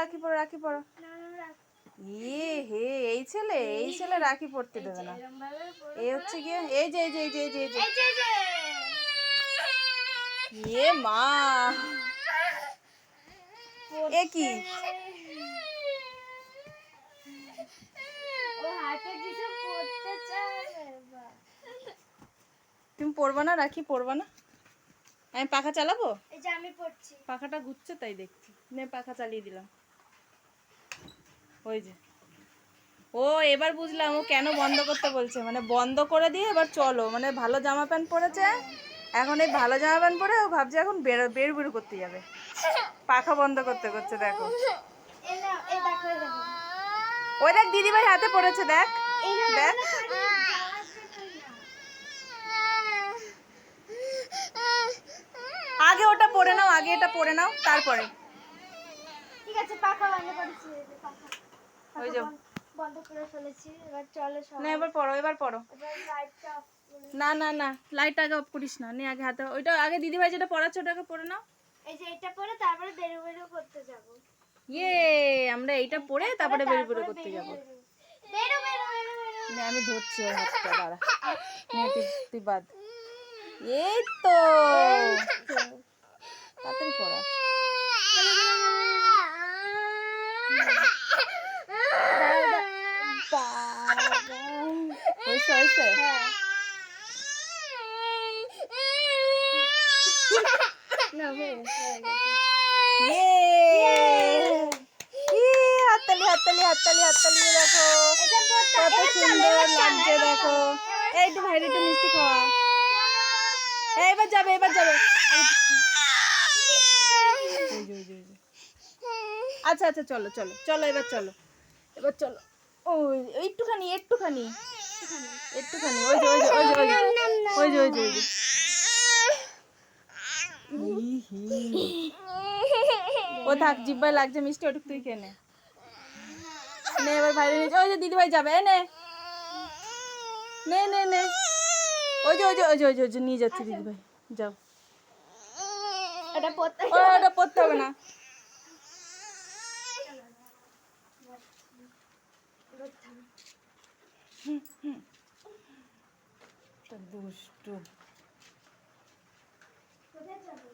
রাখি পরো, রাখি পরো। ইয়ে হে, এই ছেলে রাখি পরতে দেবে না। এই হচ্ছে গিয়ে এই যে এই যে এই যে এই যে এই যে ইয়ে মা, এ কি? তুমি পরবা না রাখি, পরবা না? আমি পাখা চালাবো? এই যে আমি পড়ছি। পাখাটা ঘুরছে তাই দেখছি। নে পাখা চালিয়ে দিলাম। ওই যে ও, এবার বুঝলাম ও কেন বন্ধ করতে বলছে। মানে বন্ধ করে দিয়ে এবার চলো, মানে ভালো জামা প্যান্ট পরেছে, এখন এই ভালো জামা প্যান্ট পরে ও ভাবছে এখন বের করতে যাবে। পাখা বন্ধ করতে করছে দেখো। ওই দেখ দিদিভাই হাতে পড়েছে, দেখ দেখ। আগে ওটা পরে নাও, আগে এটা পরে নাও, তারপরে। ঠিক আছে, পাখা বন্ধ করেছি। ওই যে বন্ধ করে ফেলেছি। এবার চলো সব। না এবার পড়ো, এবার পড়ো। এবার লাইটটা অফ করে। না না না, লাইটটা আগে অফ করিস না। নে আগে হাতে ওইটা আগে দিদিভাই যেটা পড়াচ্ছে ওটাকে পরে নাও। এই যে এটা পরে তারপরে বেরো করতে যাব। ইয়ে, আমরা এইটা পরে তারপরে বের করতে যাব। বেরো। নে আমি ধরছি ওর হাতটা, দাঁড়া। নে তুই বাদ। এই তো তাড়াতাড়ি পড়া। হয়েছে হয়েছে। হাততালি হাততালি হাততালি হাততালি, দেখো কত সুন্দর লাগছে দেখো। এই একটু ভাইরে একটু মিষ্টি খাওয়া। এবার যাবে, এবার যাবে। আচ্ছা আচ্ছা, চলো চলো চলো, এবার চলো, এবার চলো। ওই একটুখানি একটুখানি একটুখানি, ওই যে ওই যে ওই যে ওই যে ওই যে ওই যে ওই যে। ও থাক, জিব্বায় লাগছে মিষ্টি, ওটুক তুই খেয়ে নে। নে এবার বাইরে নিয়ে, ওই যে দিদিভাই যাবে, নে নে নে নে। ওই যে ওই যে ওই যে ওই যে ওই যে নিয়ে যাচ্ছি দিদিভাই, যাও। এটা পড়তে ওটা পড়তে হবে না। দুষ্টু। কোথায় যাবে?